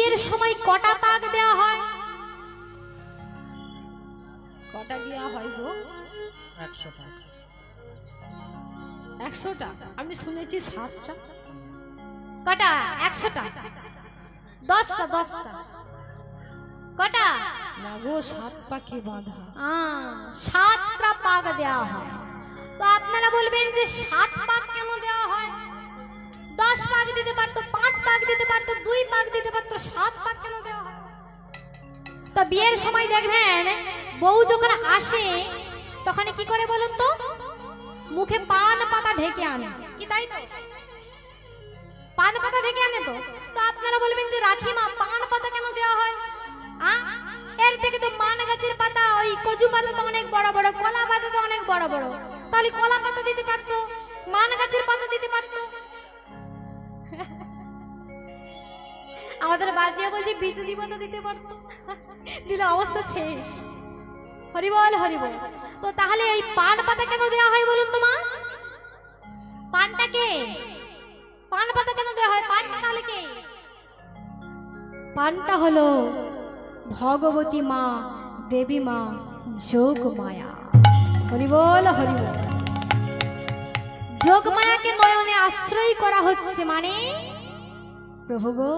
বিয়ের সময় কটা পাক দেওয়া হয়? কটা দেওয়া হয় গো? 100টা। 100টা? আমি শুনেছি 7টা। কটা? 100টা। 10টা 10টা। কটা? না গো 7 পাকে বাঁধা। 7টা পাক দেওয়া হয়। তো আপনারা বলবেন যে 7 পাক কেন দেওয়া হয়? 10 পাক দিতে পারতো, 5 পাক দিতে পারতো, 2 পাক দিতে পারতো, 7 পাক কেন দেওয়া হয়? তো বিয়ের সময় দেখবেন বউ যখন আসে তখন কি করে বলুন তো? মুখে পান পাতা ঢেকে আনে, কি তাই তো? পান পাতা ঢেকে আনে তো। তো আপনারা বলবেন যে রাখিমা পান পাতা কেন দেওয়া হয়? এর থেকে তো মান গাছের পাতা, ওই কচু পাতা তো অনেক বড় বড়, কলা পাতা তো অনেক বড় বড়, তাহলে কলা পাতা দিতে পারতো, মান গাছের পাতা দিতে পারতো। আমাদের বাজিয়া বলছে বিজুলি পাতা দিতে পারতো, দিলে অবস্থা শেষ। হরিবল হরিবল। তো তাহলে এই পান পাতা কেন দেওয়া হয় বলুন তো মা? পানটাকে পান পাতা কেন দেওয়া হয়? পানটা তাহলে কে? পানটা হলো ভগবতী মা, দেবী মা, যোগ মায়া। হরিবল হরিবল। যোগ মায়াকে নয়নে আশ্রয় করা হচ্ছে, মানে প্রভু গো,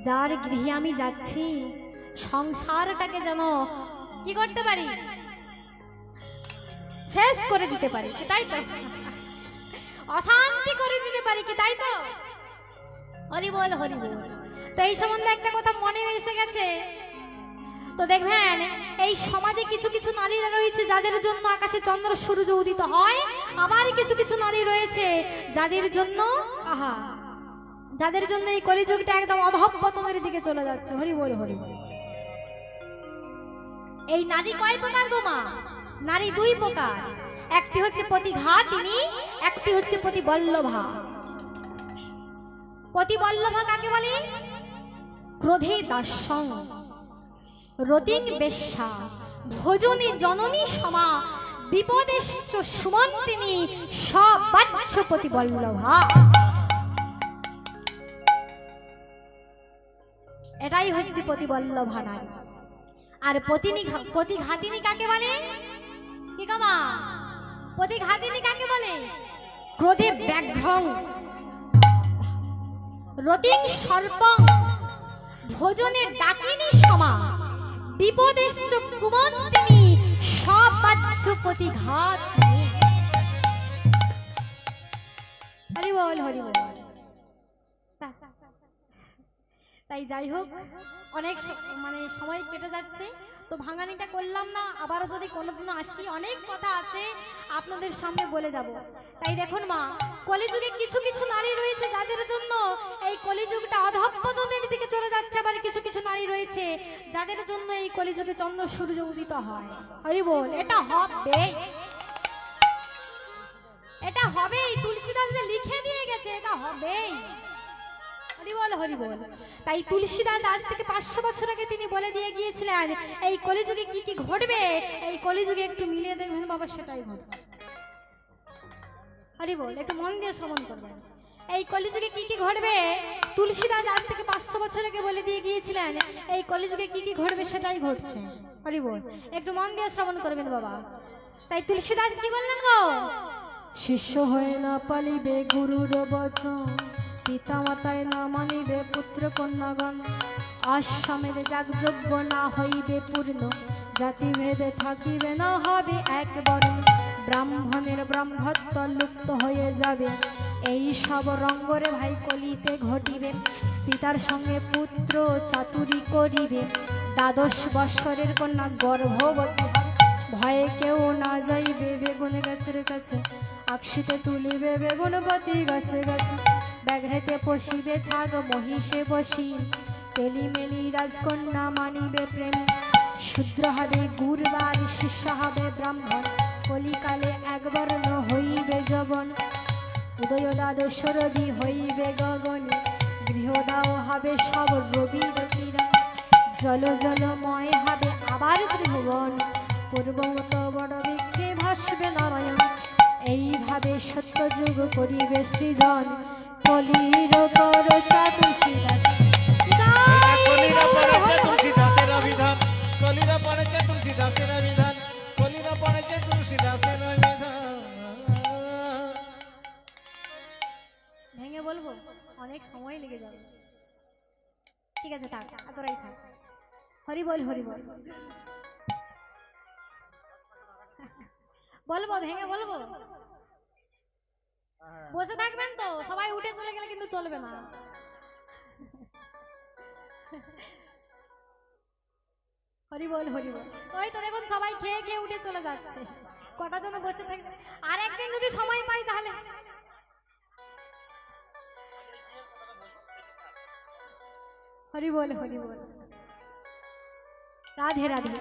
যার গৃহে আমি যাচ্ছি সংসারটাকে যেন কি করতে পারি? শেষ করে দিতে পারি, কি তাই তো? অশান্তি করে দিতে পারি, কি তাই তো? হরিবল হরিবল। তো এই সম্বন্ধে একটা কথা মনে এসে গেছে। তো দেখবেন এই সমাজে কিছু কিছু নারীরা রয়েছে যাদের জন্য আকাশে চন্দ্র সূর্য উদিত হয়, আবার কিছু কিছু নারী রয়েছে যাদের জন্য যাদের জন্য এই কলিযুগটা একদম অধঃপতনের দিকে চলে যাচ্ছে। হরিবল হরিবল। এই নারী কয় প্রকার গো মা? নারী 2 প্রকার। একটি হচ্ছে প্রতিঘাতিনী, একটি হচ্ছে প্রতিবল্লভা। প্রতিবল্লভা কাকে বলে? ক্রোধে দাস্যং, রতিং বেশ্যা, ভোজনে জননী সমা, বিপদেশ্চ সুমন্তিনী, সবাচ্য প্রতিবল্লভা। এটাই হচ্ছে প্রতিবল্লভা নারী। আর প্রতিঘাতিনী কাকে বলে? কি গো মা? প্রতিঘাতিনী কাকে বলে? ক্রোধে ব্যাঘ্রং, রতিং সর্পং, ভোজনে ডাকিনী সমা, বিপদেশ্চ কুমন্তিনী, সবাচ্য প্রতিঘাতিনী। হরিবল হরিবল। তাই যাই হোক, অনেক মানে সময় কেটে যাচ্ছে, তো ভাঙানিটা করলাম না। আবারও যদি কোনোদিনও আসি, অনেক কথা আছে আপনাদের সামনে বলে যাব। তাই দেখুন মা, কলিযুগে কিছু কিছু নারী রয়েছে যাদের জন্য এই কলিযুগটা অধঃপতনের দিকে চলে যাচ্ছে, আবার কিছু কিছু নারী রয়েছে যাদের জন্য এই কলিযুগে চন্দ্র সূর্য উদিত হয়। হরিবল। এটা হবে, এটা হবেই। তুলসীদাস যে লিখে দিয়ে গেছে, এটা হবেই। হরিবল হরিবল। তাই তুলসীদাস আজ থেকে 500 বছর আগে তিনি বলে দিয়ে গিয়েছিলেন এই কলিযুগে কি কি ঘটবে, এই কলিযুগে একটু মিলিয়ে দেখবেন বাবা, সেটাই ঘটছে। হরিবল। একটু মন দিয়ে শ্রবণ করবেন। এই কলিযুগে কি কি ঘটবে তুলসীদাস আজ থেকে 500 বছর আগে বলে দিয়ে গিয়েছিলেন, এই কলিযুগে কি কি ঘটবে সেটাই ঘটছে। হরিবল। একটু মন দিয়ে শ্রবণ করবেন বাবা। তাই তুলসীদাস কি বললেন গো? শিষ্য হয়ে না পালিবে গুরুর বচন, পিতা মাতায় না মানিবে পুত্র কন্যাগণ, আশ্রমের যাগযজ্ঞ না হইবে পূর্ণ, জাতিভেদে থাকিবে না হবে এক বর্ণ, ব্রাহ্মণের ব্রাহ্মত্ব লুপ্ত হয়ে যাবে, এই সব রঙ্গরে ভাই কলিতে ঘটিবে, পিতার সঙ্গে পুত্র চাতুরি করিবে, 12 বৎসরের কন্যা গর্ভবতী, ভয়ে কেউ না যাইবে বেগুন গাছের কাছে, আকশিতে তুলিবে বেগুনবতী গাছে গাছে, ব্যাঘ্রেতে পশিবে ছাগ মহিষে বসি, তেলিমেলি রাজকন্যা মানিবে প্রেম, শূদ্র হবে গুরবার, শিষ্য হবে ব্রাহ্মণ, কলিকালে এক বর্ণ হইবে যবন, উদয় দ্বাদশ রবি হইবে গগনে, গৃহদাও হবে সব রবি রতিরা, জল জলময় হবে আবার ত্রিভুবন, পূর্বমত বড় বৃক্ষে ভাসবে নারায়ণ, এইভাবে সত্যযুগ করিবে সৃজন, কলির কর চাতুর্শীদাস। সময় লেগে যাবে। ঠিক আছে থাক, এতটাই থাক। হরি বল হরি বল। বলবো ভেঙে বলবো? বসে থাকবেন তো, সবাই উঠে চলে গেলে কিন্তু চলবে না। হরি বল হরি বল। ওই তো দেখুন সবাই খেয়ে খেয়ে উঠে চলে যাচ্ছে, কটা জন বসে থাকবে। আর একদিন যদি সময় পাই তাহলে হরি বল হরি বল। রাধে রাধে।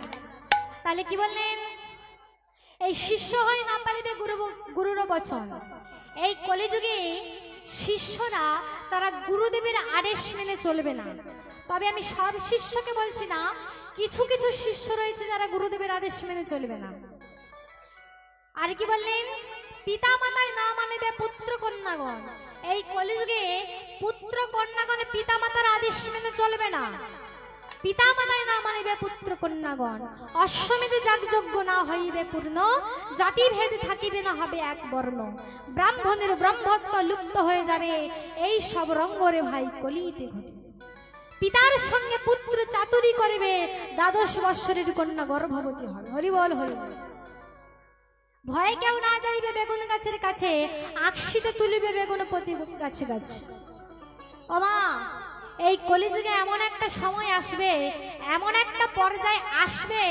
তাহলে কি বললেন? এই শিষ্য হয় না পারিবে গুরুর বচন। এই কলিযুগে শিষ্যরা তারা গুরুদেবের আদেশ মেনে চলবে না। তবে আমি সব শিষ্যকে বলছি না, কিছু কিছু শিষ্য রয়েছে যারা গুরুদেবের আদেশ মেনে চলবে না। আর কি বললেন? পিতা মাতায় না মানবে পুত্র কন্যাগণ। এই কলিযুগে পুত্র কন্যাগণ পিতা মাতার আদেশ মেনে চলবে না। পিতা মাতায় না মানিবে পুত্র কন্যাগণ। অশ্বমেধে যাগযজ্ঞ না হইবে পূর্ণ, জাতি ভেদ থাকিবে না হবে এক বর্ণ। ব্রাহ্মণের ব্রহ্মত্ব লুপ্ত হয়ে যাবে, এই সব রঙ্গরে ভাই কলিতে ঘটে। পিতার সঙ্গে পুত্র চাতুরি করবে, 12 বৎসরের কন্যা গর্ভবতী হবে। হরি বল হরি বল। ভয়ে কেউ না যাইবে বেগুন গাছের কাছে, আকশিতে তুলিবে বেগুন প্রতি গাছে গাছে। ও মা, এই কলিযুগে এমন একটা সময় আসবে, এমন একটা পর্যায়ে আসবে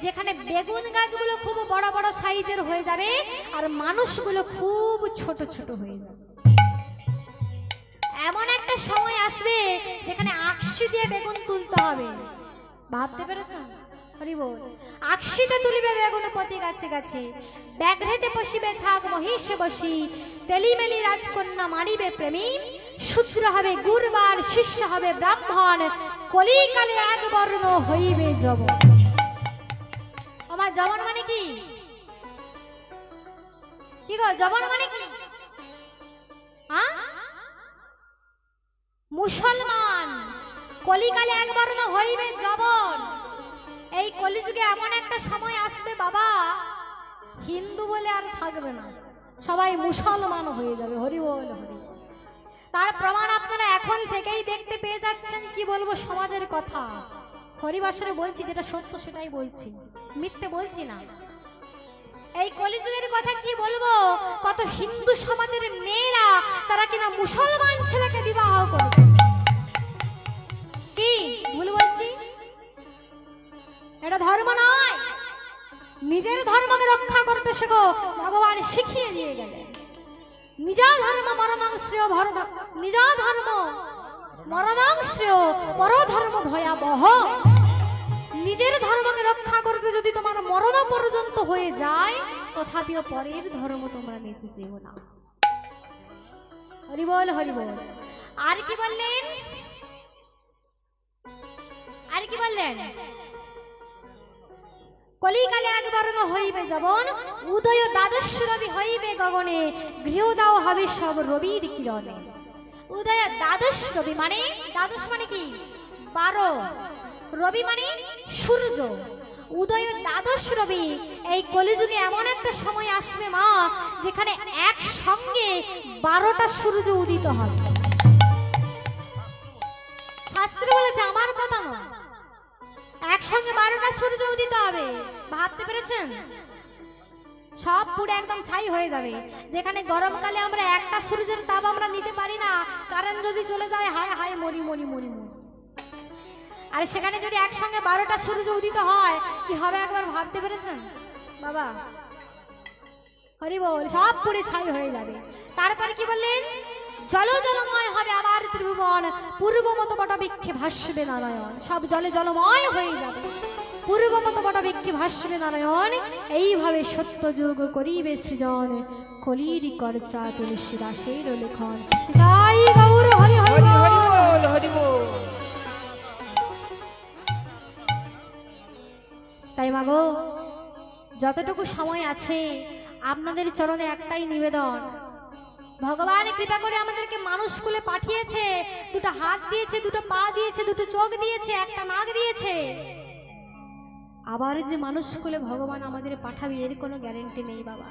যেখানে বেগুন গাছগুলো খুব বড় বড় সাইজের হয়ে যাবে আর মানুষগুলো খুব ছোট ছোট হয়ে যাবে। এমন একটা সময় আসবে যেখানে আকশি দিয়ে বেগুন তুলতে হবে। ভাবতে পেরেছেন? হরি বল। আকশিতে তুলিবে বেগুন প্রতি গাছে গাছে, ব্যাঘ্রেতে বসিবে ছাগ মহিষে বসি, তেলিমেলি রাজকন্যা মারিবে প্রেমী, শূদ্র হবে গুরবার শিষ্য হবে ব্রাহ্মণ, কলিকালে এক বর্ণ হইবে যবন। আমার যবন মানে কি? কি গো যবন মানে কি? মুসলমান। কলিকালে এক বর্ণ হইবে যবন। এই কলিযুগে এমন একটা সময় আসবে বাবা, হিন্দু বলে আর থাকবে না, সবাই মুসলমান হয়ে যাবে। হরি বল হরি। তার প্রমাণ আপনারা এখন থেকেই দেখতে পেয়ে যাচ্ছেন। কি বলবো সমাজের কথা, হরিবাসরে বলছি যেটা সত্য সেটাই বলছি, মিথ্যে বলছি না। এই কলিযুগের কথা কি বলবো, কত হিন্দু সমাজের মেয়েরা তারা কিনা মুসলমান ছেলেকে বিবাহ করবে। কি ভুল বলছি? এটা ধর্ম নয়। নিজের ধর্মকে রক্ষা করতে শেখো, ভগবান শিখিয়ে দিয়ে গেলেন। নিজ ধর্ম মরণং শ্রেয় ভরত, নিজ ধর্ম মরণং শ্রেয়, পর ধর্ম ভয়াবহ। নিজের ধর্মকে রক্ষা করতে যদি তোমার মরণ পর্যন্ত হয়ে যায়, তথাপিও পরের ধর্ম তোমরা নিতে যেও না। হরি বল হরি বল। আর কি বললেন? আর কি বললেন? কলিকালে এক বর্ণ হইবে যবন, উদয় 12 রবি হইবে গগনে, গৃহদাও হবে সব রবির কিরণে। উদয় 12 রবি মানে, 12 মানে কি? 12, রবি মানে সূর্য। উদয় 12 রবি। এই কলিযুগে এমন একটা সময় আসবে মা, যেখানে একসঙ্গে 12টা সূর্য উদিত হবে। শাস্ত্র বলেছে, আমার কথা নয়। একসঙ্গে 12টা সূর্য উদিত হবে। ভাবতে পেরেছেন? সব পুরো একদম ছাই হয়ে যাবে। যেখানে গরমকালে আমরা একটা সূর্যের তাপ আমরা নিতে পারি না, কারণ যদি চলে যায় হায় হায় মরি মরি মরি মরি। আর সেখানে যদি একসঙ্গে 12টা সূর্য উদিত হয়, কি হবে একবার ভাবতে পেরেছেন বাবা? হরি বল। সব পুরো ছাই হয়ে যাবে। তারপর কি বললেন? জল জলময় হবে আবার ত্রিভুবন, পূর্বমত বটবৃক্ষে ভাসবে নারায়ণ। সব জলে জলময় হয়ে যাবে, পূর্বমত বটবৃক্ষে ভাসবে নারায়ণ। এইভাবে সত্য যুগ করিবে সৃজন, কলির করচা তুলসী দাসের লেখন। তাই গৌর হরি হরি বল হরি বল। তাই মাগো, যতটুকু সময় আছে আপনাদের চরণে একটাই নিবেদন, ভগবান কৃপা করে আমাদেরকে মানুষ কুলে পাঠিয়েছে, দুটো হাত দিয়েছে, দুটো পা দিয়েছে, দুটো চোখ দিয়েছে, একটা নাক দিয়েছে। আবার যে মানুষ কুলে ভগবান আমাদের পাঠাবে এর কোনো গ্যারেন্টি নেই বাবা।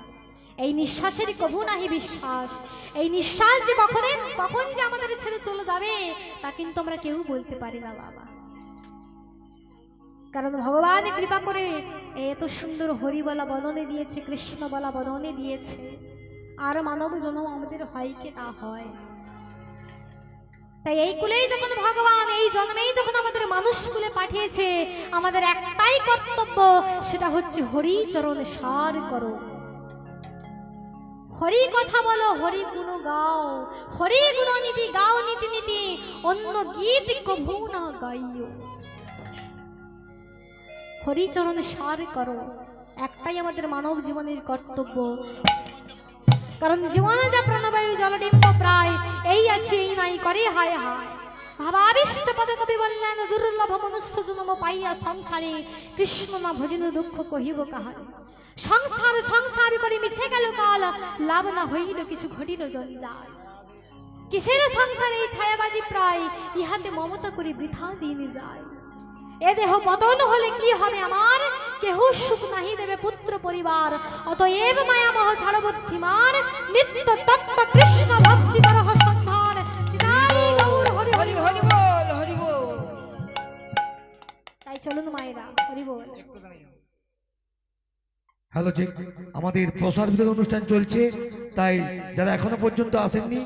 এই নিঃশ্বাসের কবু নাহি বিশ্বাস। এই নিঃশ্বাস যে কখন যে আমাদের ছেড়ে চলে যাবে তা কিন্তু আমরা কেউ বলতে পারি না বাবা। কারণ ভগবান কৃপা করে এত সুন্দর হরি বলা বদনে দিয়েছে, কৃষ্ণ বলা বদনে দিয়েছে। আর মানব জন্ম আমাদের হয় কি না হয়। তাই এই কুলেই যখন ভগবান এই জন্মেই যখন আমাদের মানুষ কুলে পাঠিয়েছে, আমাদের একটাই কর্তব্য, সেটা হচ্ছে হরি চরণ সার করো, হরি কথা বলো, হরি গুণ গাও, হরি গুণ নীতি গাও, নীতি নীতি অন্য গীত কভু না গাইও। হরি চরণ সার করো, একটাই আমাদের মানব জীবনের কর্তব্য। কারণ জীবনে যা প্রাণবায়ু জলডিম্ব প্রায়, এই আছে এই নাই করে হায় হায়। ভাবাবিষ্ট পদে কবি বললেন, দুর্লভ মনুষ্য জন্ম পাইয়া সংসারে, কৃষ্ণ না ভজন দুঃখ কহিব কাহারে। সংসার সংসার করে মিছে গেল কাল, লাভ না হইল কিছু ঘটিল জঞ্জাল। কিসের সংসারে এই ছায়াবাজি প্রায়, ইহাতে মমতা করে বৃথা দিন যায়। এ দেহ পতন হলে কি হবে আমার, কেহ সুখ নাহি দেবে পুত্র পরিবার। অতএব মায়ামোহ ছাড় বুদ্ধিমান, নিত্য তত্ত্ব কৃষ্ণ ভক্তি করহ সন্ধান। নিতাই গৌর হরি হরি হরি বল, হরি বল। তাই চলুন মায়েরা, হরি বল। হ্যালো ঠিক, আমাদের প্রসাদ বিতরণ অনুষ্ঠান চলছে, তাই যারা এখনো পর্যন্ত আসেননি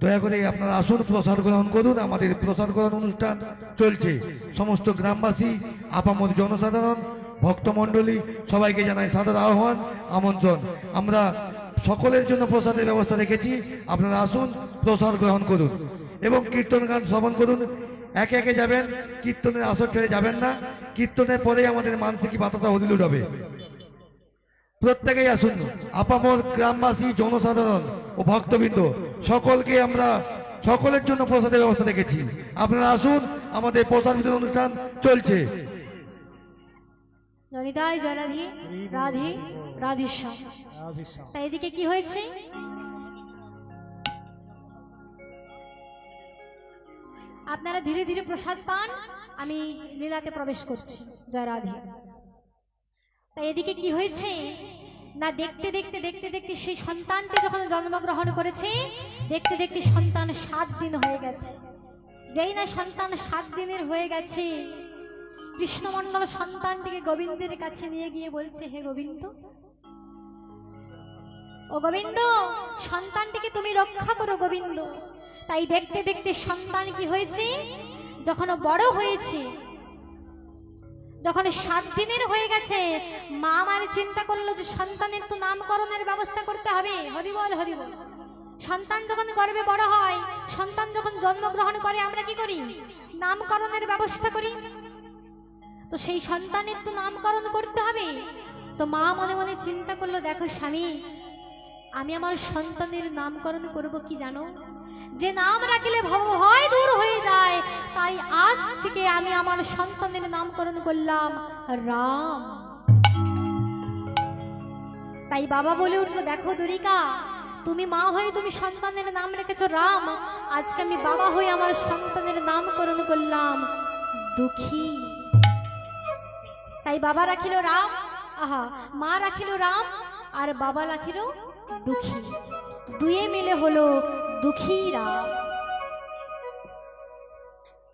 দয়া করে আপনারা আসুন, প্রসাদ গ্রহণ করুন। আমাদের প্রসাদ গ্রহণ অনুষ্ঠান চলছে। সমস্ত গ্রামবাসী, আপামর জনসাধারণ, ভক্তমণ্ডলী সবাইকে জানাই সাদর আহ্বান, আমন্ত্রণ। আমরা সকলের জন্য প্রসাদের ব্যবস্থা রেখেছি, আপনারা আসুন, প্রসাদ গ্রহণ করুন এবং কীর্তন গান শ্রবণ করুন। একে একে যাবেন, কীর্তনের আসর ছেড়ে যাবেন না। কীর্তনের পরেই আমাদের মানসিক বাতাসা হদিল উঠবে। প্রত্যেকেই আসুন, আপামর গ্রামবাসী, জনসাধারণ ও ভক্তবৃন্দ সকলকে আমরা সকলের জন্য প্রসাদের ব্যবস্থা রেখেছি। আপনারা আসুন, আমাদের প্রসাদ বিতরণ অনুষ্ঠান চলছে। জনিতাই জয় রাধে রাধে রাধেশ্যাম। তাই এদিকে কি হয়েছে, আপনারা ধীরে ধীরে প্রসাদ পান, আমি লীলাতে প্রবেশ করছি। জয় রাধে। তাই এদিকে কি হয়েছে না, দেখতে দেখতে দেখতে দেখতে সেই সন্তানটি যখন জন্মগ্রহণ করেছে, দেখতে দেখতে সন্তান 7 দিন হয়ে গেছে। যেই না সন্তান 7 দিনের হয়ে গেছে, কৃষ্ণমণ্ডল সন্তানটিকে গোবিন্দের কাছে নিয়ে গিয়ে বলছে, হে গোবিন্দ, ও গোবিন্দ, সন্তানটিকে তুমি রক্ষা করো গোবিন্দ। তাই দেখতে দেখতে সন্তান কি হয়েছে, যখন বড় হয়েছে, যখন 7 দিনের হয়ে গেছে, মা আমার চিন্তা করলো যে সন্তানের তো নামকরণের ব্যবস্থা করতে হবে। হরিবল হরিবল। সন্তান যখন গর্ভে বড় হয়, সন্তান যখন জন্মগ্রহণ করে, আমরা কি করি, নামকরণের ব্যবস্থা করি। তো সেই সন্তানের তো নামকরণ করতে হবে। তো মা মনে মনে চিন্তা করলো, দেখো স্বামী, আমি আমার সন্তানের নামকরণ করব কি জানো, যে নাম রাখলে ভব হয় দূর হয়ে যায়। তাই আজ থেকে আমি আমার সন্তানের নামকরণ করলাম রাম। তাই বাবা বলে উঠলো, দেখো দুরিকা, তুমি মা হয়ে তুমি সন্তানের নাম রেখেছো রাম, আজকে আমি বাবা হয়ে আমার সন্তানের নামকরণ করলাম দুঃখী। তাই বাবা রাখিল রাম, আহা, মা রাখিল রাম আর বাবা রাখিল দুঃখী। দুয়ে মিলে হলো দুঃখী রাম।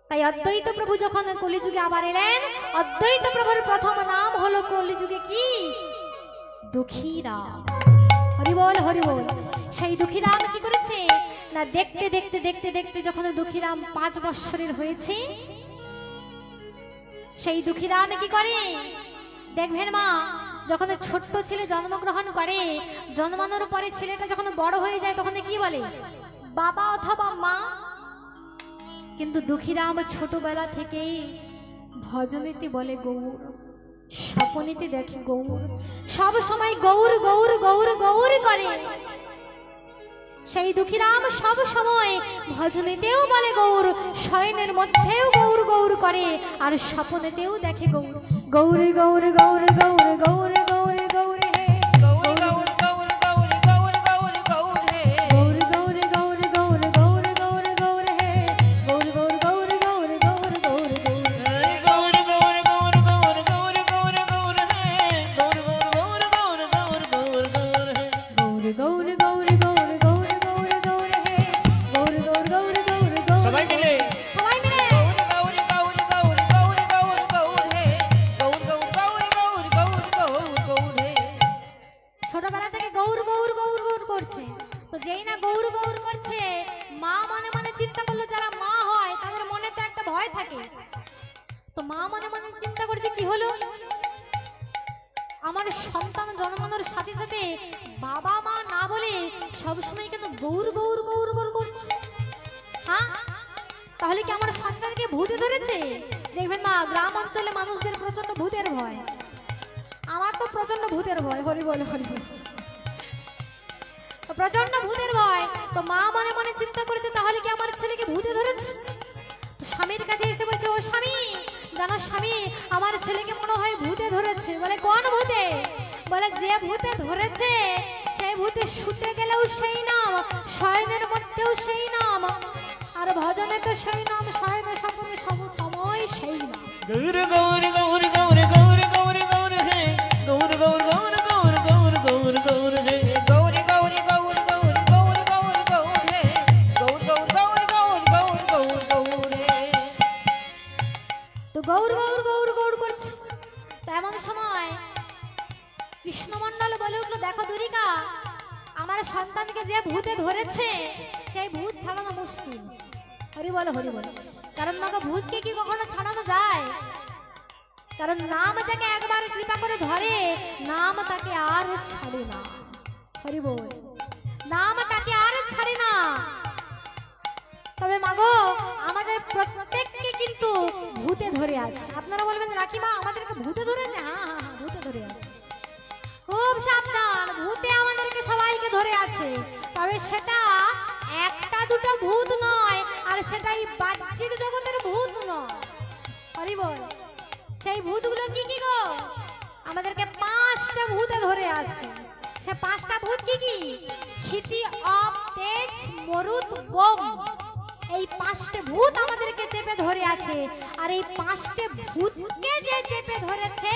তাই অদ্বৈত প্রভু যখন কলিযুগে আবার এলেন, অদ্বৈত প্রভুর প্রথম নাম হলো কলিযুগে কি, দুঃখী রাম। হরিবল হরিবল। সেই দুঃখী রাম কি করেছে না, দেখতে দেখতে দেখতে দেখতে যখন দুঃখী রাম 5 বৎসরের হয়েছে, সেই দুঃখী রাম কি করে, দেখবেন মা, যখন ছোট্ট ছেলে জন্মগ্রহণ করে, জন্মানোর পরে ছেলেটা যখন বড় হয়ে যায়, তখন কি বলে, বাবা অথবা মা। কিন্তু দুঃখীরাম ছোটবেলা থেকে ভজনেতে বলে গৌর, স্বপনেতে দেখে গৌর, সব সময় গৌর গৌর গৌর গৌর করে। সেই দুঃখীরাম সব সময় ভজনেতেও বলে গৌর, শয়নের মধ্যেও গৌর গৌর করে, আর স্বপনেতেও দেখে গৌর। গৌর গৌর গৌর গৌর গৌর গৌর গৌর হে, গৌর গৌর গৌর গৌর গৌর গৌর গৌর হে, গৌর গৌর গৌর গৌর গৌর গৌর গৌর হে, গৌর গৌর গৌর গৌর গৌর গৌর গৌর হে, গৌর গৌর গৌর গৌর গৌর গৌর গৌর হে, গৌর গৌর গৌর গৌর গৌর গৌর গৌর হে। মা মনে মনে চিন্তা করছে কি হলো, আমার সন্তান জন্মানোর সাথে সাথে বাবা মা না বলে সবসময় কেন গৌর গৌর গৌর গৌর করছে? হ্যাঁ, তাহলে কি আমার সন্তানকে ভূতে ধরেছে? দেখবেন মা, গ্রাম অঞ্চলে মানুষদের প্রচন্ড ভূতের ভয়। আমার তো প্রচন্ড ভূতের ভয়, হরি বল হরি বল, প্রচন্ড ভূতের ভয়। তো মা মনে মনে চিন্তা করেছে তাহলে কি আমার ছেলেকে ভূতে ধরেছে? তো স্বামীর কাছে এসে বলছে, ও স্বামী, জানো স্বামী, আমার ছেলেকে মনে হয় ভূতে ধরেছে। বলে কোন ভূতে? বলে যে ভূতে ধরেছে সেই ভূতে শুতে গেলেও সেই নাম, শয়নের মধ্যেও সেই নাম, আর ভজনে তো সেই নাম, শয়নে স্বপ্নে সময় সেই নাম। গৌর গৌর গৌর গৌর গৌর গৌর গৌর হে, গৌর গৌর গৌর গৌর গৌর গৌর গৌর হে, গৌর গৌর গৌর গৌর গৌর গৌর গৌর হে, গৌর গৌর গৌর গৌর গৌর গৌর গৌর হে। তো গৌর গৌর গৌর গৌর করছে। তো এমন সময় কৃষ্ণমণ্ডল বলে উঠলো, দেখো দুরিকা, আমার সন্তানকে যে ভূতে ধরেছে সেই ভূত ছাড়ানো মুশকিল। হরি বলো হরি বলো। কারণ মাকে ভূতকে কি কখনো ছাড়ানো যায়? কারণ নাম যাকে একবার কৃপা করে ধরে, নাম তাকে আর ছাড়ে না। হরি বল, নাম তাকে আর ছাড়ে না। তবে মাগো, আমাদের প্রত্যেককে কিন্তু ভূতে ধরে আছে। আপনারা বলবেন রাখিমা আমাদেরকে ভূতে ধরেছে? হ্যাঁ হ্যাঁ হ্যাঁ, ভূতে ধরে আছে। খুব সাবধান, ভূতে আমাদেরকে সবাইকে ধরে আছে। তবে সেটা একটা দুটো ভূত নয়, আর সেটাই বাহ্যিক জগতের ভূত নয়। হরি বল। সেই ভূতগুলো কি কি গো? আমাদেরকে 5টা ভূতে ধরে আছে। সে 5টা ভূত কি কি? ক্ষিতি, অপ, তেজ, মরুত, বোম। এই 5টে ভূত আমাদেরকে চেপে ধরে আছে। আর এই 5টে ভূতকে যে চেপে ধরেছে,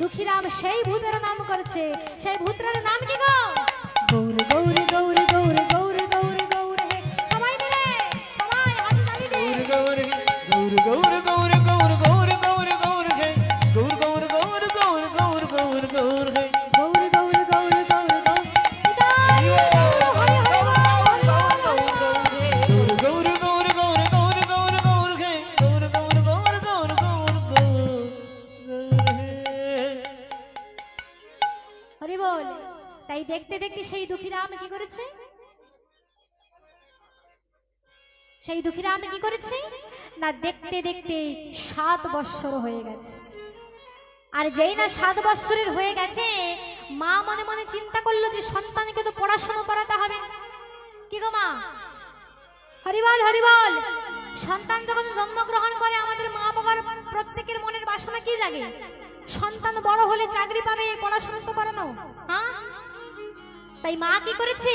দুঃখীরাম সেই ভূতের নাম করেছে। সেই ভূতের নাম কি গো? গৌর গৌর গৌর গৌর গৌর গৌর গৌর হে। সবাই মিলে, সবাই হাত তালি দে। গৌর গৌর গৌর গৌর গৌর গৌর গৌর গৌর হে, গৌর গৌর গৌর গৌর গৌর গৌর গৌর হে, গৌর গৌর গৌর গৌর গৌর। নিতাই গৌর, হরি হরি বল, হরি বল, হরি বল। গৌর গৌর গৌর গৌর গৌর গৌর হে, গৌর গৌর গৌর গৌর গৌর গৌর হে। হরি বল। তাই দেখতে দেখতে সেই দুঃখীরাম কি করেছে? সেই দুঃখীরাম কি করেছে না, দেখতে দেখতে 7 বৎসর হয়ে গেছে। আর যেই না 7 বৎসরের হয়ে গেছে, মা মনে মনে চিন্তা করলো যে সন্তানকে তো পড়াশোনা করাতে হবে। কি গো মা? হরি বল হরি বল। সন্তান যখন জন্মগ্রহণ করে, আমাদের মা বাবার প্রত্যেকের মনের বাসনা কি জাগে? সন্তান বড় হলে চাকরি পাবে, পড়াশোনা তো করানো। হ্যাঁ, তাই মা কি করেছে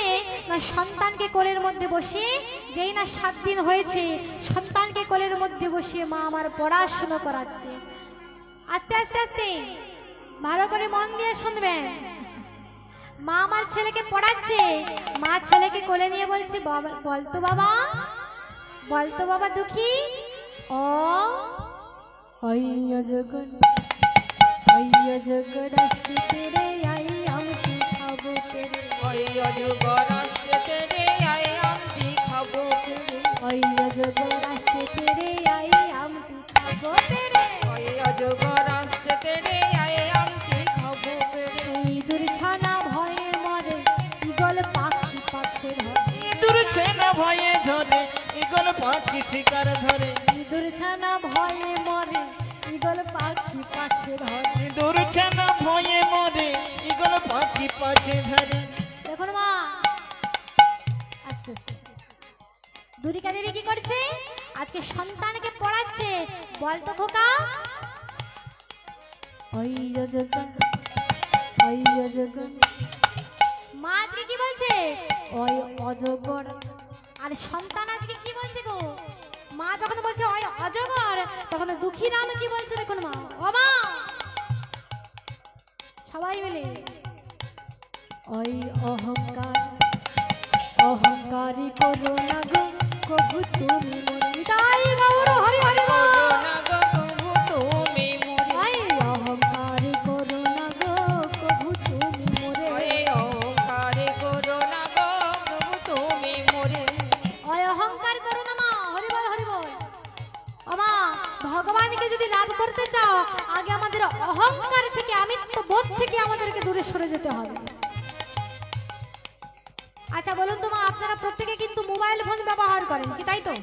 না, সন্তানকে কোলের মধ্যে বসিয়ে, যেই না 7 দিন হয়েছে, সন্তানকে কোলের মধ্যে বসিয়ে মা আমার পড়াশোনা করাচ্ছে। আস্তে আস্তে আস্তে ভালো করে মন দিয়ে শুনবেন। মা আমার ছেলেকে পড়াচ্ছে। মা ছেলেকে কোলে নিয়ে বলছে, বলতো বাবা, বলতো বাবা দুঃখী। ও অইয় জগন, অইয় জগন আসছে তেরে, আই আমটি খাবো তেরে। অইয় জগন আসছে তেরে, আই আমটি খাবো তেরে। অইয় জগন আসছে তেরে, আই আমটি খাবো তেরে। অইয় জগন আসছে তেরে, আই আমটি খাবো তেরে। সেই দুর্ছানা ভয়ে মরে, ঈগল পাখি পাছে ধরে। ইঁদুর ছেনা ভয়ে ধরে, ঈগল পাখি শিকার ধরে। ইঁদুর ছানা ভয়ে মরে, ঈগল পাখি পাছে ধরে। ইঁদুর ছেনা ভয়ে মরে, ঈগল পাখি পাছে ধরে। দেখুন মা, আস্তে আস্তে দুরিকা দেবী কি করছে? আজকে সন্তানকে পড়াচ্ছে। বলতো খোকা, অইয় জগন, অইয় জগন। মা আজকে কি বলছে? ওই অজগর। আর সন্তান আজকে কি বলছে গো? মা যখন বলছে ওই অজগর, তখন দুঃখীরাম কি বলছে দেখুন মা। ও মা, সবাই মিলে, ওই অহংকার, অহংকারী করো না গো, কবু তুমি মরি। তাই গৌর হরি হরি বল। ওই অহংকারী করো না গো, কবু তুমি মরে। ওই অহংকার করো না মা, হরি বল হরি বল। ও মা, ভগবান থেকে যদি লাভ করতে চাও আগে আমাদের অহংকার থেকে আমিত্ব বোধ থেকে আমাদেরকে দূরে সরে যেতে হবে। আচ্ছা বলুন তো মা, আপনারা প্রত্যেকে কিন্তু মোবাইল ফোন ব্যবহার করেন কি তাই তো?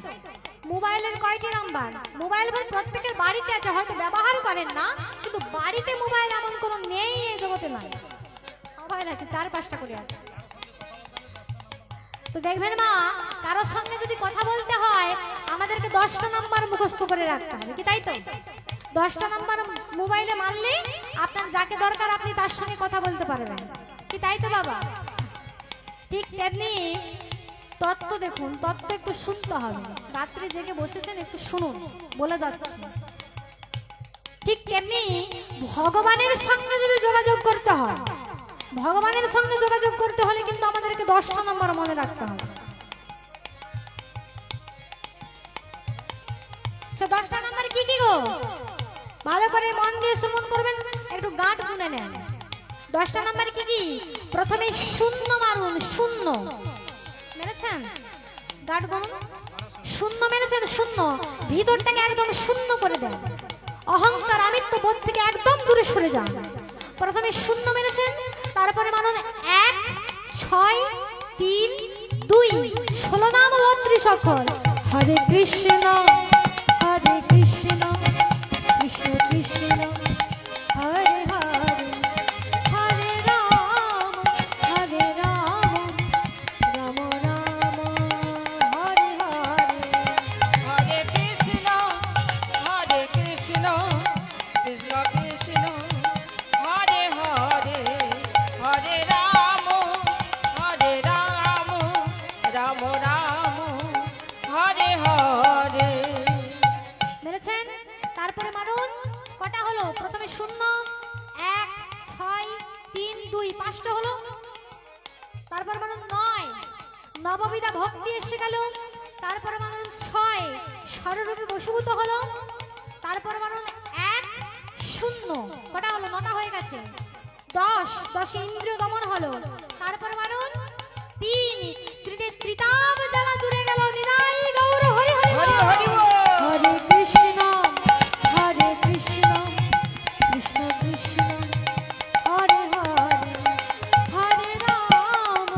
মোবাইলের কয়টি নাম্বার? মোবাইল ফোন প্রত্যেকের বাড়িতে আছে, হয়তো ব্যবহার করেন না, কিন্তু বাড়িতে মোবাইল এমন কোনো নেই এই জগতে নয়, সবাই আছে 4-5টা করে আছে। তো দেখবেন মা, কারোর সঙ্গে যদি কথা বলতে হয় আমাদেরকে 10টা নাম্বার মুখস্থ করে রাখতে হবে কি তাই তো? 10টা নাম্বার মোবাইলে মারলে আপনার যাকে দরকার আপনি তার সঙ্গে কথা বলতে পারবেন কি তাই তো বাবা? ঠিক তেমনি তত্ত্ব দেখুন, তত্ত্ব একটু শুনতে হবে। রাত্রে জেগে বসেছেন, একটু শুনুন, বলে যাচ্ছে। ঠিক তেমনি ভগবানের সঙ্গে যদি যোগাযোগ করতে হয়, ভগবানের সঙ্গে যোগাযোগ করতে হলে কিন্তু আমাদেরকে 10টা নম্বর মনে রাখতে হবে। সে 10টা নম্বর কি কি গো? ভালো করে মন দিয়ে শ্রবণ করবেন, একটু গাঁট গুনে নেন। 10টা নম্বর কি কি? প্রথমে শূন্য মারুন, শূন্য মেরেছেন, গাঁট গুনুন, শূন্য মেরেছেন, শূন্য, ভিতরটাকে একদম শূন্য করে দেন, অহংকার আমিত্ব বোধ থেকে একদম দূরে সরে যান। প্রথমে শূন্য মেরেছেন, তারপরে মানুন 1, 6, 3, 2, 16 নাম 32 অক্ষর। হরে কৃষ্ণ হরে কৃষ্ণ কৃষ্ণ কৃষ্ণ হরে হরে, হরে রাম হরে রাম রাম রাম হরে হরে। হরে কৃষ্ণ কৃষ্ণ কৃষ্ণ হরে হরে, হরে রাম রাম রাম হরে হরে। মেরেছেন, তারপরে মানুন কটা হলো? প্রথমে 0, 1, 6, 3, 2, 5টা হলো। তারপর মানুন 9, নববিধা ভক্তি এসে গেল। তারপরে মানুন 6, সররূপে বশীভূত হলো। তারপর মানুন 1, 0, কটা হলো? 9টা হয়ে গেছে। 10 ইন্দ্রিয় দমন হলো। তারপর মানুন 3, ত্রিতাব জ্বালা দূরে গেল। নিতাই গৌর হরি হরি বল। হরি বল। হরে কৃষ্ণ কৃষ্ণ কৃষ্ণ হরে হরে, হরে রাম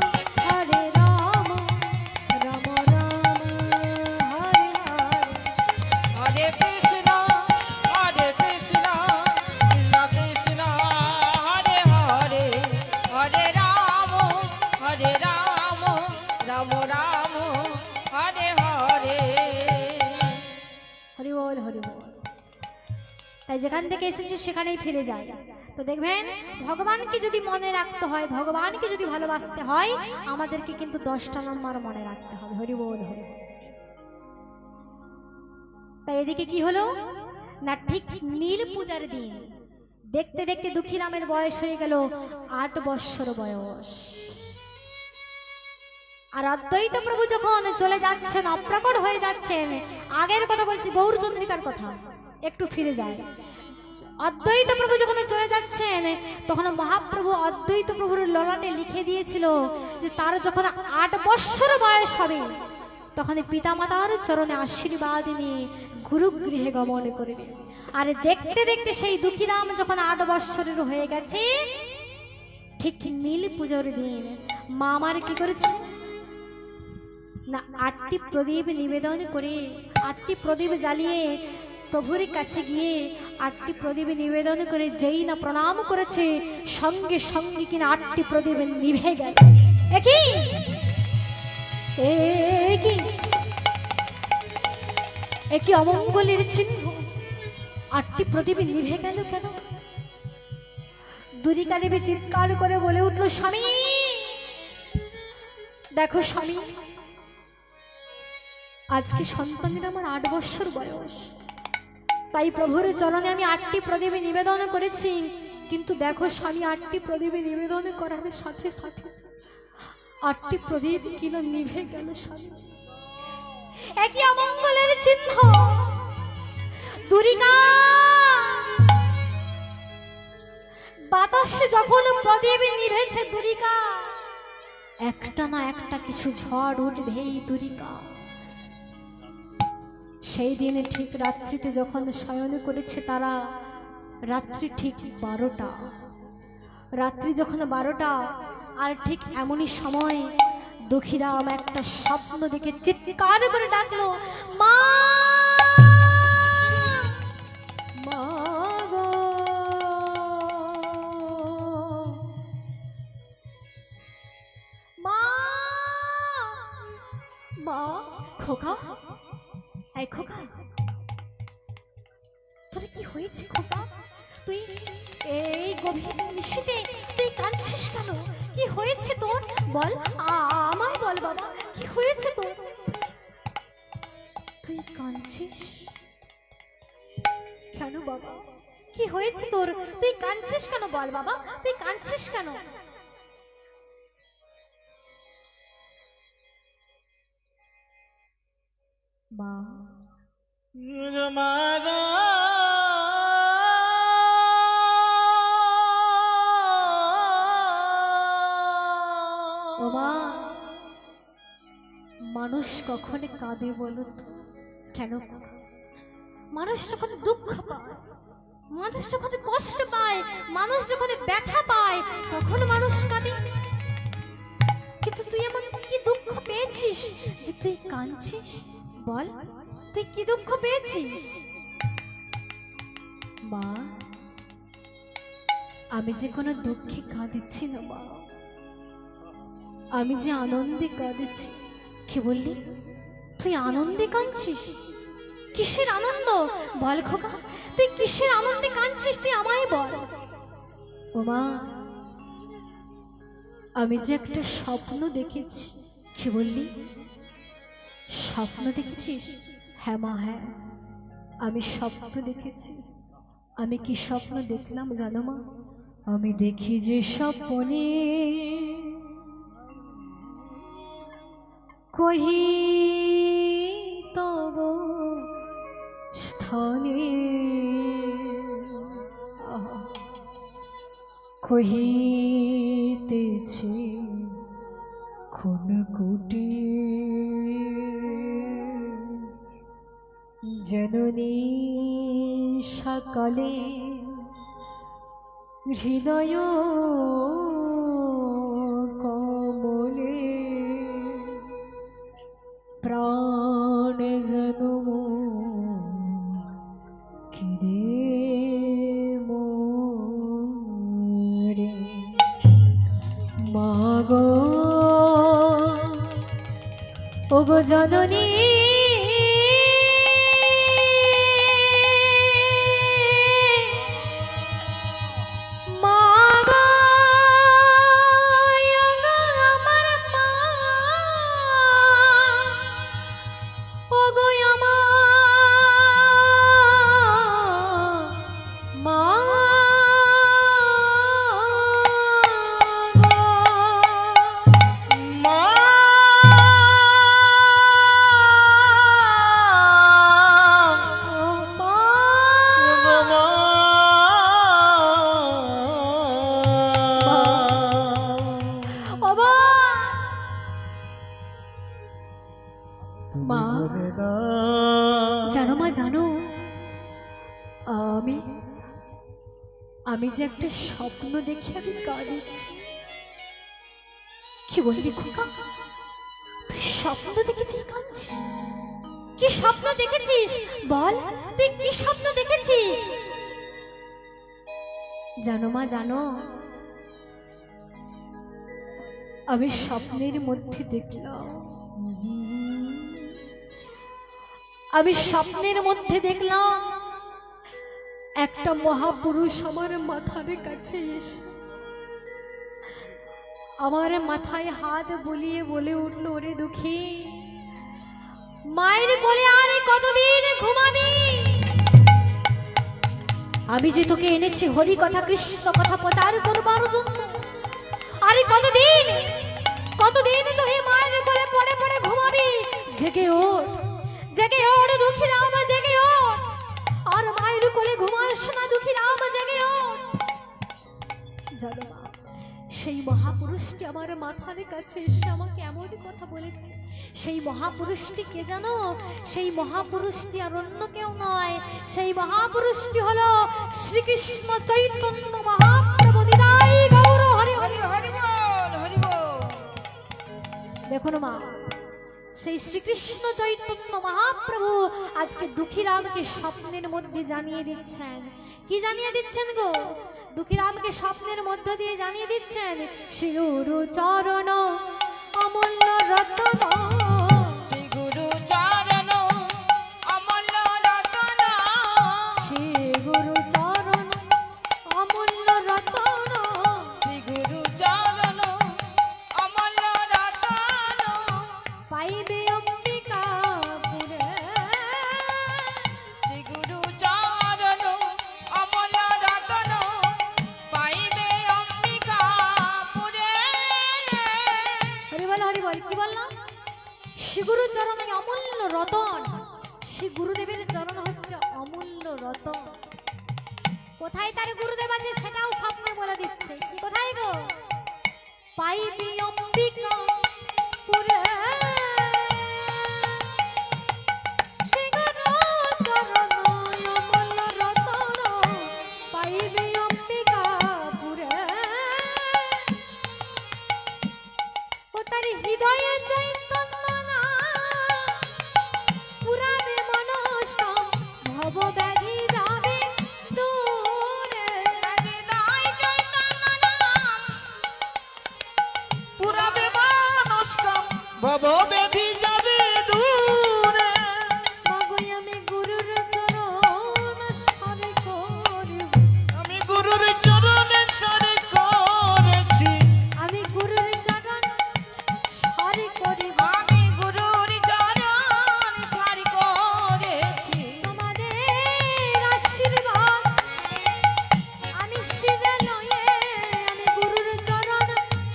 রাম রাম রাম হরে হরে। হরে কৃষ্ণ কৃষ্ণ কৃষ্ণ হরে হরে, হরে রাম রাম রাম হরে হরে। হরি বল হরি বল। তাই যেখান থেকে এসেছে সেখানেই ফিরে যায়। তো দেখবেন, ভগবানকে যদি মনে রাখতে হয়, ভগবানকে যদি ভালোবাসতে হয়, আমাদেরকে কিন্তু 10টা নম্বর মনে রাখতে হবে। হরি বল হরি বল। তাই এদিকে কি হলো না, ঠিক নীল পূজার দিন দেখতে দেখতে দুঃখীরামের বয়স হয়ে গেল 8 বৎসর বয়স। আর অদ্বৈত প্রভু যখন চলে যাচ্ছেন, অপ্রকট হয়ে যাচ্ছেন, আগের কথা বলছি, গৌরচন্দ্রিকার কথা, একটু ফিরে যায়। অদ্বৈত প্রভু যখন চলে যাচ্ছেন তখন মহাপ্রভু অদ্বৈত প্রভুর ললাটে লিখে দিয়েছিল যে তার যখন 8 বৎসর বয়স হবে তখন পিতামাতার চরণে আশীর্বাদ নিয়ে গুরুগৃহে গমন করবে। আর দেখতে দেখতে সেই দুঃখীরাম যখন 8 বৎসরের হয়ে গেছে, ঠিক নীল পুজোর দিন মা আমার কি করেছে না, 8টি প্রদীপ নিবেদন করে, 8টি প্রদীপ জ্বালিয়ে প্রভুর কাছে গিয়ে 8টি প্রদীপ নিবেদন করে যেই না প্রণাম করেছে, সঙ্গে সঙ্গে কিনা 8টি প্রদীপ নিভে গেল। একই একই অমঙ্গলের চিহ্ন, 8টি প্রদীপ নিভে গেল কেন? দুরিকা দেবী চিৎকার করে বলে উঠল, স্বামী দেখো স্বামী, আজকে সন্তানের আমার 8 বৎসর বয়স, তাই প্রভুর চরণে আমি 8টি প্রদীপ নিবেদন করেছি। কিন্তু দেখো স্বামী, 8টি প্রদীপ নিবেদন করার সাথে সাথে 8টি প্রদীপ কিনা নিভে গেল স্বামী। একই অমঙ্গলের চিহ্ন। দুরিকা বাতাসে যখন প্রদীপ নিভেছে দুরিকা, একটা না একটা কিছু ঝড় উঠবেই দুরিকা। সেই দিনে ঠিক রাত্রিতে যখন শয়ন করেছে তারা, রাত্রি ঠিক 12টা, রাত্রি যখন 12টা, আর ঠিক এমনই সময় দুঃখীরাম একটা স্বপ্ন দেখে চিৎকার করে ডাকলো, মা মা গো, মা মা। খোকা, এই খোকা, তোর কি হয়েছে খোকা? তুই এই গভীর নিশীথে তুই কাঁদছিস কেন? কি হয়েছে তোর? বল, আমায় বল বাবা, কি হয়েছে তোর? তুই কাঁদছিস কেন বাবা? কি হয়েছে তোর? তুই কাঁদছিস কেন? বল বাবা, তুই কাঁদছিস কেন? মা, মাগো ও মা, মানুষ কখন কাঁদে বলো তো? কেন? মানুষ যখন দুঃখ পায়, মানুষ যখন কষ্ট পায়, মানুষ যখন ব্যথা পায়, তখন মানুষ কাঁদে। কিন্তু তুই এমন কি দুঃখ পেয়েছিস যে তুই কাঁদছিস? বল, তুই কি দুঃখ পেয়েছিস? মা, আমি যে কোনো দুঃখে কাঁদিছি না মা, আমি যে আনন্দে কাঁদিছি। কি বললি? তুই আনন্দে কাঁদছিস? কিসের আনন্দ? বল খোকা, তুই কিসের আনন্দে কাঁদছিস? তুই আমায় বল। ও মা, আমি যে একটা স্বপ্ন দেখেছি। কি বললি? স্বপ্ন দেখেছিস? হ্যাঁ মা, হ্যাঁ, আমি স্বপ্ন দেখেছি। আমি কি স্বপ্ন দেখলাম জানো মা? আমি দেখি যে স্বপ্নে কহি তব স্থানে কহিতেছি কোন কুটি জননী সকালে হৃদয় কমলে প্রাণ জনম কিরে মোরে মাগো ওগো জননী আমি যে একটা স্বপ্ন দেখে আমি কাঁদছি। কি বললি খোকা? তুই স্বপ্ন দেখে তুই কাঁদছিস? কি স্বপ্ন দেখেছিস? বল, তুই কি স্বপ্ন দেখেছিস? জানো মা, জানো, আমি স্বপ্নের মধ্যে দেখলাম, আমি স্বপ্নের মধ্যে দেখলাম একটা মহাপুরুষ আমার মাথার কাছে এসে আমার মাথায় হাত বুলিয়ে বলে উঠলো, ওরে দুঃখী, মায়ের কোলে আর কতদিন ঘুমাবি? আমি যে তোকে এনেছি হরি কথা কৃষ্ণ কথা প্রচার করবার জন্য। আরে কতদিন কতদিন তুই মায়ের কোলে পড়ে পড়ে ঘুমাবি? জেগে ওঠ, জেগে ওঠ দুঃখী রাম, জেগে ওঠ। আর মায়ের কোলে ঘুমাস না দুঃখী রাম, জেগে ওঠ। জানো মা, সেই মহাপুরুষটি আমার মাথার কাছে এসে আমাকে এমন কথা বলেছে। সেই মহাপুরুষটি কে জানো? সেই মহাপুরুষটি আর অন্য কেউ নয়, সেই মহাপুরুষটি হলো শ্রীকৃষ্ণ চৈতন্য মহাপ্রভু। নিতাই গৌর হরি হরি। হরি বল, হরি বল। দেখুন মা, সেই শ্রীকৃষ্ণ চৈতন্য মহাপ্রভু আজকে দুঃখীরামকে স্বপ্নের মধ্যে জানিয়ে দিচ্ছেন। কি জানিয়ে দিচ্ছেন গো? দুঃখীরামকে স্বপ্নের মধ্য দিয়ে জানিয়ে দিচ্ছেন, শ্রী গুরু চরণ অমূল্য রতন, শ্রী গুরু চরণ অমূল্য রতন, শ্রী গুরু চরণ অমূল্য রতন, শ্রী গুরু চরণ অমূল্য রতন, পাইবে অম্বিকা পুরে। শ্রী গুরু চরণ অমূল্য রতন, পাইবে অম্বিকাপুরে। হরি বল, হরি বল। কি বললাম? শ্রী গুরু চরণ অমূল্য রতন। শ্রী গুরুদেবের চরণ হচ্ছে অমূল্য রতন। কোথায় তার গুরুদেব আছে সেটাও স্বপ্নে বলে দিচ্ছে। কি কোথায় গো? পাইবি অম্বিকা পুরে, শ্রী গুরু চরণ অমূল্য রতন, পাইবি অম্বিকা পুরে। ও তার হৃদয়ে চৈতন্য না পুরাবে মনস্কাম, ভব ব্যাধি যাবে দূরে। হৃদয় চৈতন্য নাম পুরাবে মানসকাম, ভব ব্যাধি যাবে দূরে। মাগোই আমি গুরুর চরণ সরে করব, আমি গুরুর চরণে সরে করেছি, আমি গুরুর চরণ সরে করিব। আমি গুরুর চরণ সারি করেছি। তোমাদের আশীর্বাদ আমি শিরে লয়ে, আমি গুরুর চরণ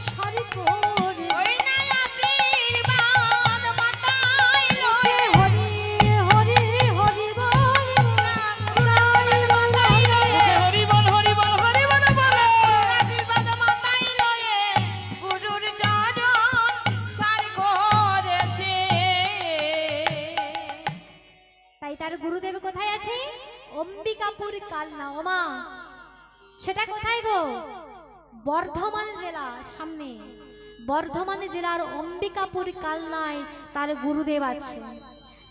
সরে করিব। ওই নাই আশীর্বাদ মাতাই হে লয়ে, হরি হরি হরি বল, তাই মাতাই লয়ে। হরি বল, হরি বল, হরি বল বলে। আশীর্বাদ মাতাই লয়ে গুরুর চরণ সারি করেছি। তাই তার গুরুদেব কোথায় আছে? অম্বিকাপুর কালনা। ওমা, সেটা কোথায় গো? বর্ধমান জেলা সামনে। বর্ধমান জেলার অম্বিকাপুর কালনায় তার গুরুদেব আছে।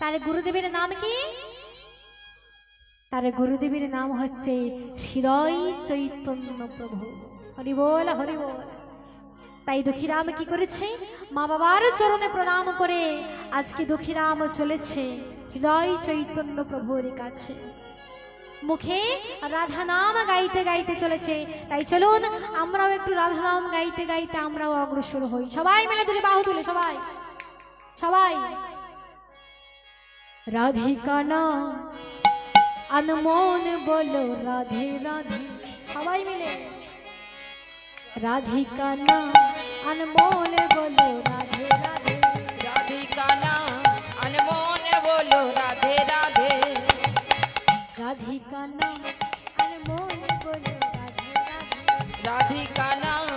তার গুরুদেবের নাম কি? তার গুরুদেবের নাম হচ্ছে হৃদয় চৈতন্য প্রভু। হরি বল, হরি বল। তাই দুঃখীরাম কি করেছে? মা বাবার চরণে প্রণাম করে আজকে দুঃখীরাম চলেছে হৃদয় চৈতন্য প্রভুর কাছে। মুখে রাধা নাম গাইতে গাইতে চলেছে। তাই চলুন আমরাও একটু রাধা নাম গাইতে গাইতে আমরাও অগ্রসর হই। সবাই মিলে তুলে বাহু তুলে, সবাই সবাই। রাধিকা নাম আনমন বলো রাধে রাধে। সবাই মিলে রাধিকা নাম আনমোল বলো রাধে রাধে। রাধিকা নাম अनमोल बोलो राधे राधे। রাধিকা নাম আনমোল বলো রাধে রাধে। राधिका नाम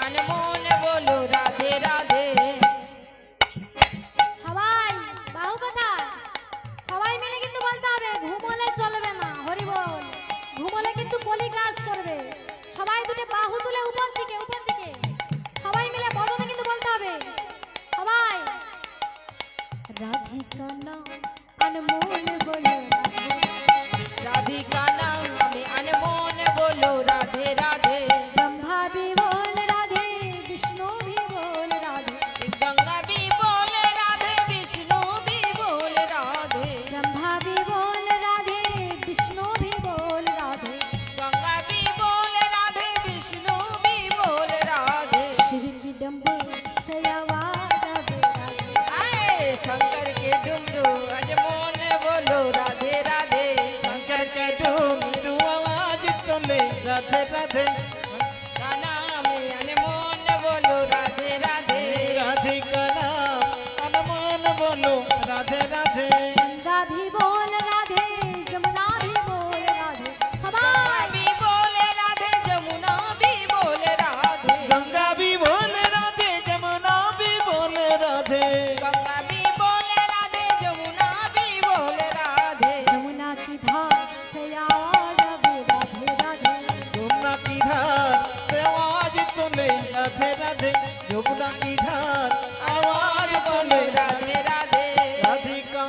अनमोल बोलो राधे राधे। সবাই বাহু কথা সবাই মিলে কিন্তু বলতে হবে, ঘুমোলে চলবে না। হরি বল। ঘুমোলে কিন্তু কলি গ্রাস করবে। সবাই দুটো বাহু তুলে উপর দিকে, উপর দিকে সবাই মিলে বদনে কিন্তু বলতে হবে। সবাই রাধিকা নাম আনমোল বলো রাধে রাধে। राधिका नाम अनमोल बोलो राधे राधे। ब्रह्मा भी बोल राधे, विष्णु भी बोल राधे। गंगा भी बोले राधे, विष्णु भी बोले राधे। ब्रह्मा भी बोल राधे, विष्णु भी बोल राधे। गंगा भी बोले राधे, विष्णु भी बोले राधे। शिव की डम्बू से आवाज आवे राधे। आए शंकर के डुमरू अजमोल চোখ নাকি ধার আওয়াজ তোলে রাধে রাধে রাধিকা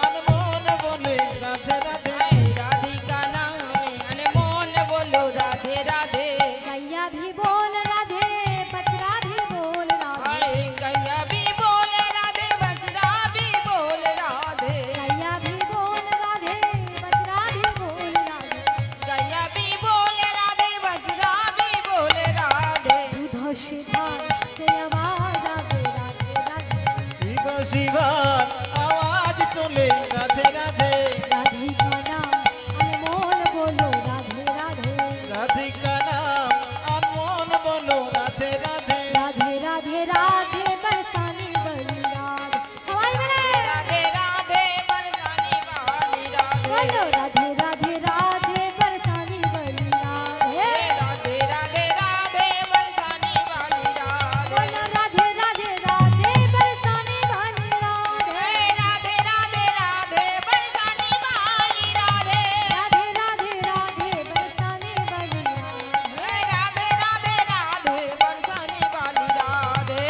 আনমন বলে রাধে রাধে राधिका नामे अनमोल बोलो राधे राधे गैया भी बोल राधे बचरा भी बोल राधे हाय गैया भी बोले राधे बजरा भी बोल राधे गैया भी बोल राधे बचरा भी बोल राधे गैया भी बोले राधे बजरा भी बोले राधे दूध सीधा से आवाज आवे राधे राधे শিব শিবার আওয়াজ তোলে রাধে রাধে राधिका नाम अनमोल बोलो राधे राधे রাধিকা নাম আনমন বলো রাধে রাধে राधे राधे राधे बरसाने वाली रात हवाई में राधे राधे बरसाने वाली राधे बोलो राधे राधे राधे बरसाने वाली रात हे राधे राधे राधे बरसाने वाली राधे बोलो राधे राधे राधे बरसाने वाली रात हे राधे राधे राधे बरसाने वाली राधे राधे राधे राधे बरसाने वाली रात राधे राधे राधे बरसाने वाली राधे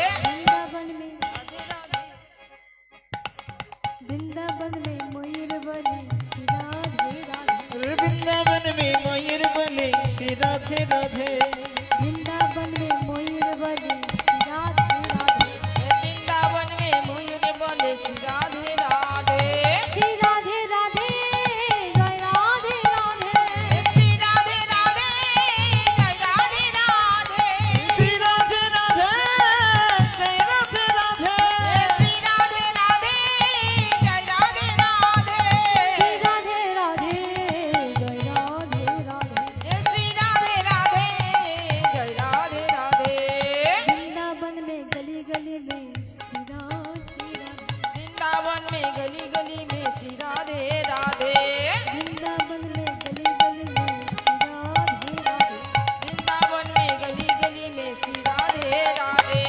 वृंदावन में मयूर बली श्री राधे राधे বৃন্দাবন মে ময়ূর বলে শ্রী রাধে রাধে वृंदावन में मयूर बली श्री राधे राधे वृंदावन में मयूर बोले श्री राधे राधे श्री राधे राधे जय राधे राधे श्री राधे राधे जय राधे राधे শ্রী রাধে রাধে জয় রাধে রাধে श्री राधे राधे जय राधे राधे श्री राधे राधे जय राधे राधे श्री राधे राधे जय राधे राधे वृंदावन में गली गली में श्री राधे राधे वृंदावन में गली गली में श्री राधे राधे वृंदावन में गली गली में श्री राधे राधे वृंदावन में गली गली में श्री राधे राधे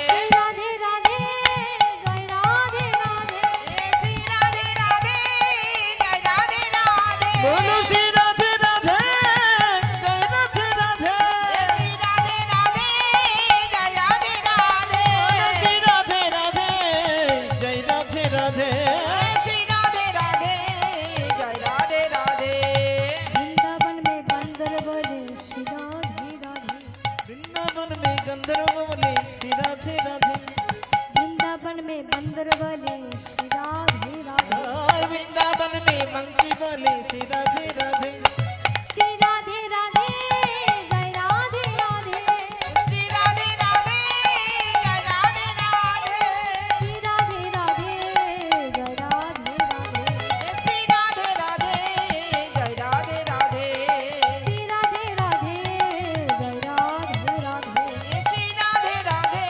श्री राधे राधे जय राधे राधे श्री राधे राधे जय राधे राधे बोलो श्री राधे राधे जय राधे राधे श्री राधे राधे जय राधे राधे श्री राधे राधे जय राधे राधे श्री राधे राधे जय राधे राधे वृंदावन में बंदर बोले श्री राधे राधे वृंदावन में गंधर्व बोले श्री राधे राधे वृंदावन में बंदर बोले श्री राधे राधे और वृंदावन में मंकी बोले श्री राधे राधे श्री राधे राधे जय राधे राधे श्री राधे राधे जय राधे राधे श्री राधे राधे जय राधे राधे श्री राधे राधे जय राधे राधे श्री राधे राधे जय राधे राधे श्री राधे राधे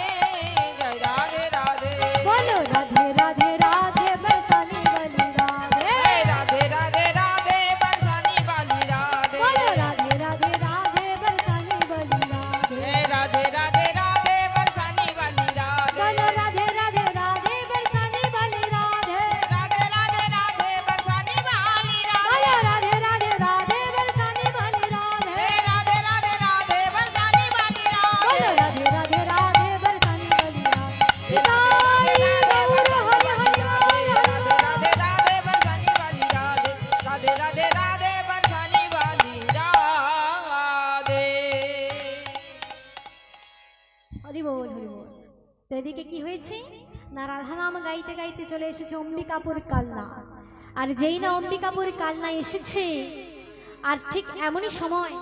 जय राधे राधे बोलो राधे राधे राधे बरसाने वाली राधे राधे राधे राधे बरसाने वाली राधे बोलो राधे राधे राधे बरसाने वाली राधे राधे राधे राधे बरसाने वाली राधे बोलो राधे राधे राधे बरसाने वाली राधे राधे राधे राधे बरसाने वाली बोलो राधे राधे राधे राधे बरसाने वाली राधे राधे राधे राधे बरसाने वाली राधे बोलो राधे राधे राधे बरसाने वाली राधे निताई गौर हरि हरि बोल राधे राधे राधे बरसाने वाली राधे राधे राधे राधे बरसाने वाली राधे হরি বল হরি বল। তো এদিকে কি হয়েছে না রাধা নাম গাইতে গাইতে চলে এসেছে অম্বিকাপুর কালনা। আর যেই না অম্বিকাপুর কালনা এসেছে আর ঠিক এমনই সময়